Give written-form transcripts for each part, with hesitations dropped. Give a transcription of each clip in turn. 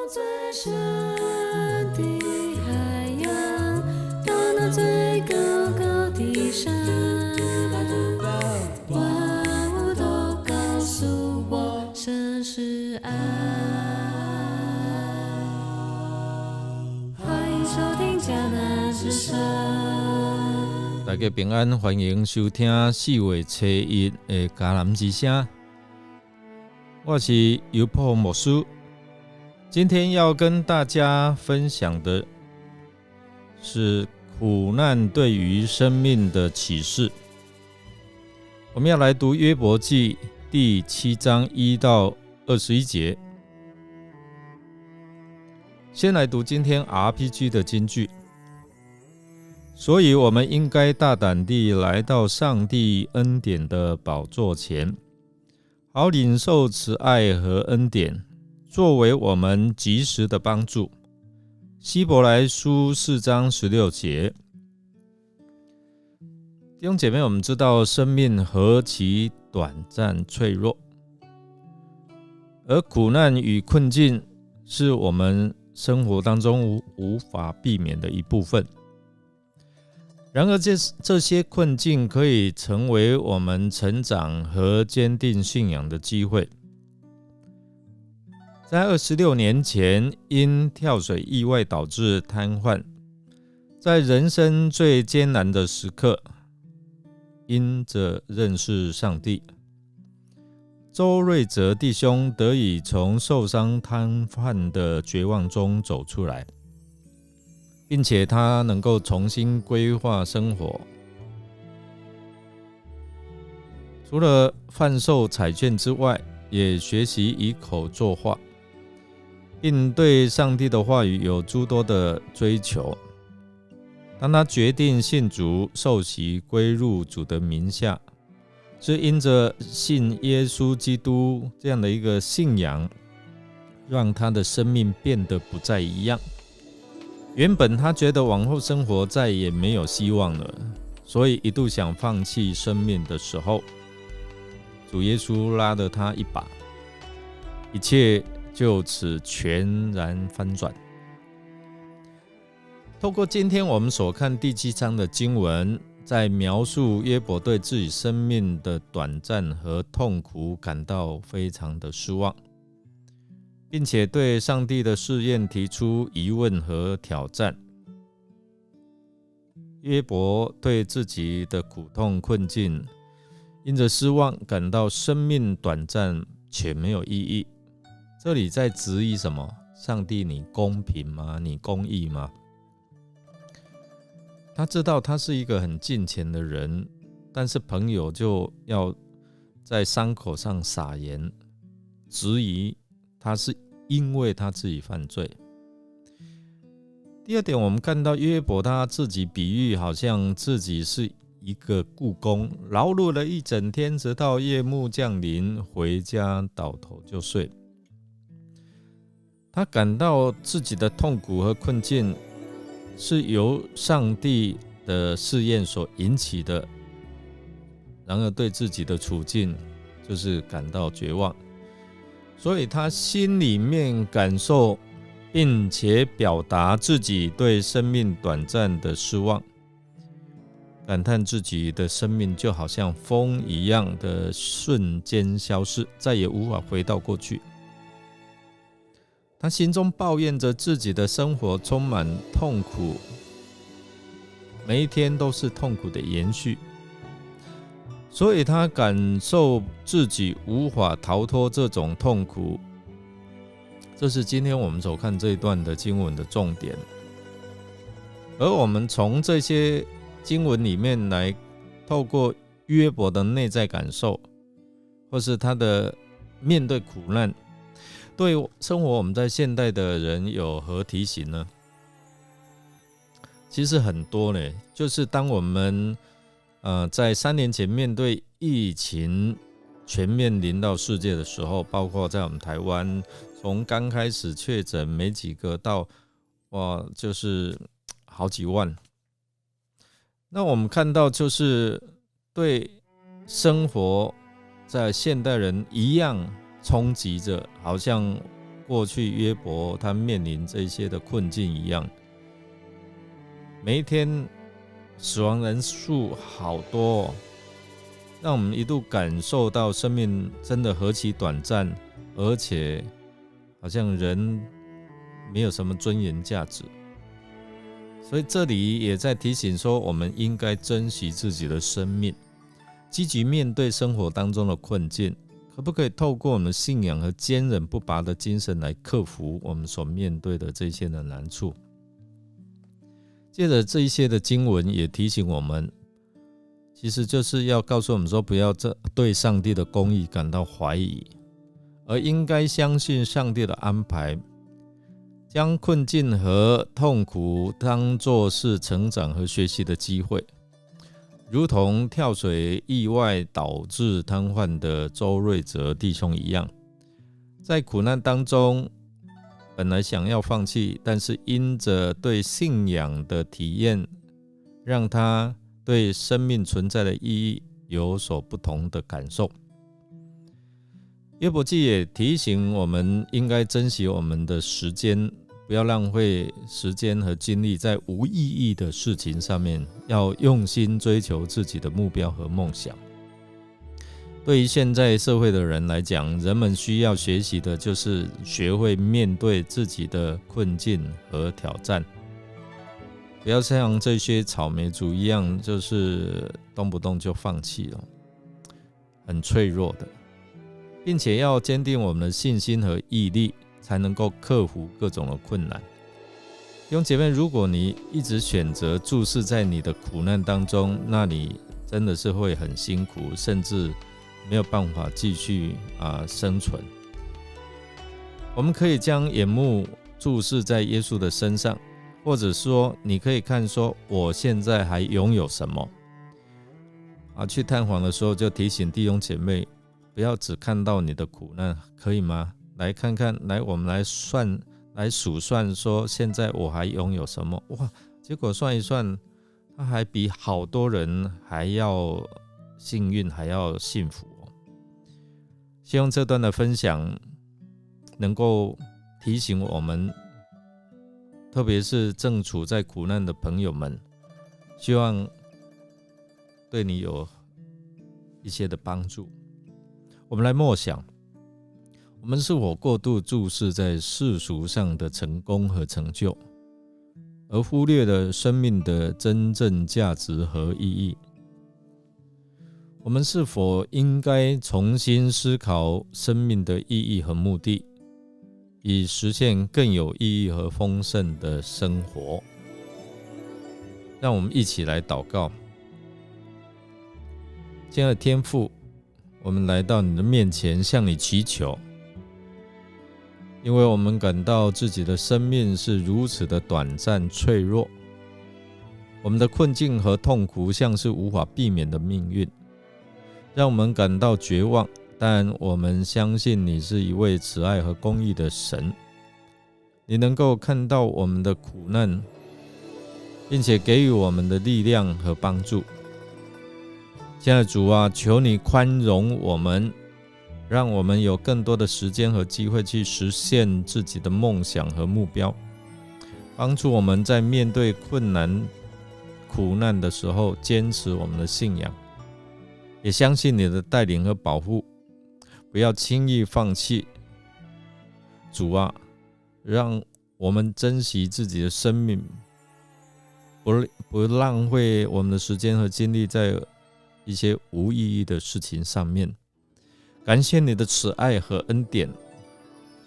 最深的海洋，到那最高高的山，万物都告诉我，神是爱。欢迎收听迦南之声。大家平安，欢迎收听4月初1的迦南之声。我是尤破牧师，今天要跟大家分享的是苦难对于生命的启示。我们要来读约伯记第7章1到21节。先来读今天 RPG 的金句。所以我们应该大胆地来到上帝恩典的宝座前，好领受慈爱和恩典，作为我们及时的帮助。希伯来书4章16节。弟兄姐妹，我们知道生命何其短暂脆弱，而苦难与困境是我们生活当中无法避免的一部分。然而这些困境可以成为我们成长和坚定信仰的机会。在26年前因跳水意外导致瘫痪，在人生最艰难的时刻，因着认识上帝，周瑞哲弟兄得以从受伤瘫痪的绝望中走出来，并且他能够重新规划生活。除了贩售彩券之外，也学习以口作话，并对上帝的话语有诸多的追求。当他决定信主受洗归入主的名下，是因着信耶稣基督这样的一个信仰，让他的生命变得不再一样。原本他觉得往后生活再也没有希望了，所以一度想放弃生命的时候，主耶稣拉了他一把，一切就此全然翻转。透过今天我们所看第7章的经文，在描述约伯对自己生命的短暂和痛苦感到非常的失望，并且对上帝的试验提出疑问和挑战。约伯对自己的苦痛困境，因着失望感到生命短暂且没有意义。这里在质疑什么？上帝，你公平吗？你公义吗？他知道他是一个很敬虔的人，但是朋友就要在伤口上撒盐，质疑他是因为他自己犯罪。第二点，我们看到约伯他自己比喻好像自己是一个雇工，劳碌了一整天，直到夜幕降临，回家倒头就睡。他感到自己的痛苦和困境是由上帝的试验所引起的，然而对自己的处境就是感到绝望，所以他心里面感受并且表达自己对生命短暂的失望，感叹自己的生命就好像风一样的瞬间消失，再也无法回到过去。他心中抱怨着自己的生活充满痛苦，每一天都是痛苦的延续，所以他感受自己无法逃脱这种痛苦。这是今天我们所看这一段的经文的重点。而我们从这些经文里面来，透过约伯的内在感受，或是他的面对苦难，对生活我们在现代的人有何提醒呢？其实很多呢，就是当我们在3年前面对疫情全面临到世界的时候，包括在我们台湾，从刚开始确诊没几个到就是好几万，那我们看到就是对生活在现代人一样冲击着，好像过去约伯他面临这些的困境一样，每一天死亡人数好多哦，让我们一度感受到生命真的何其短暂，而且好像人没有什么尊严价值。所以这里也在提醒说，我们应该珍惜自己的生命，积极面对生活当中的困境。可不可以透过我们的信仰和坚韧不拔的精神来克服我们所面对的这些的难处？借着这一些的经文也提醒我们，其实就是要告诉我们说，不要对上帝的公义感到怀疑，而应该相信上帝的安排，将困境和痛苦当作是成长和学习的机会。如同跳水意外导致瘫痪的周瑞哲弟兄一样，在苦难当中本来想要放弃，但是因着对信仰的体验，让他对生命存在的意义有所不同的感受。约伯记也提醒我们应该珍惜我们的时间，不要浪费时间和精力在无意义的事情上面，要用心追求自己的目标和梦想。对于现在社会的人来讲，人们需要学习的就是学会面对自己的困境和挑战，不要像这些草莓族一样，就是动不动就放弃了，很脆弱的，并且要坚定我们的信心和毅力，才能够克服各种的困难。弟兄姐妹，如果你一直选择注视在你的苦难当中，那你真的是会很辛苦，甚至没有办法继续生存。我们可以将眼目注视在耶稣的身上，或者说你可以看说，我现在还拥有什么去探访的时候就提醒弟兄姐妹，不要只看到你的苦难，可以吗？来看看，我们来数算说，现在我还拥有什么？哇，结果算一算，他还比好多人还要幸运，还要幸福哦。希望这段的分享能够提醒我们，特别是正处在苦难的朋友们，希望对你有一些的帮助。我们来默想，我们是否过度注视在世俗上的成功和成就，而忽略了生命的真正价值和意义？我们是否应该重新思考生命的意义和目的，以实现更有意义和丰盛的生活？让我们一起来祷告。亲爱的天父，我们来到你的面前，向你祈求，因为我们感到自己的生命是如此的短暂脆弱，我们的困境和痛苦像是无法避免的命运，让我们感到绝望。但我们相信你是一位慈爱和公义的神，你能够看到我们的苦难，并且给予我们的力量和帮助。亲爱的主啊，求你宽容我们，让我们有更多的时间和机会去实现自己的梦想和目标，帮助我们在面对困难苦难的时候坚持我们的信仰，也相信你的带领和保护，不要轻易放弃。主啊，让我们珍惜自己的生命，不浪费我们的时间和精力在一些无意义的事情上面。感谢你的慈爱和恩典，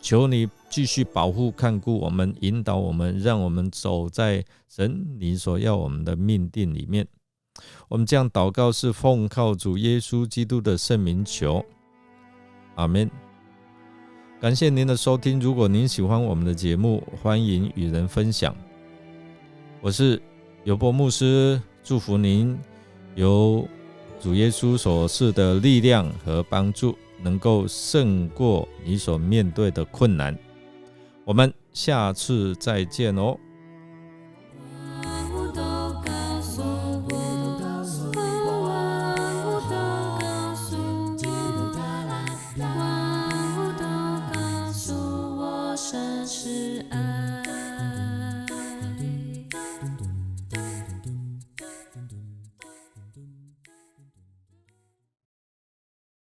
求你继续保护看顾我们，引导我们，让我们走在神你所要我们的命定里面。我们这样祷告是奉靠主耶稣基督的圣名求，阿们。感谢您的收听，如果您喜欢我们的节目，欢迎与人分享。我是尤伯牧师，祝福您由主耶稣所赐的力量和帮助，能够胜过你所面对的困难。我们下次再见哦。是爱。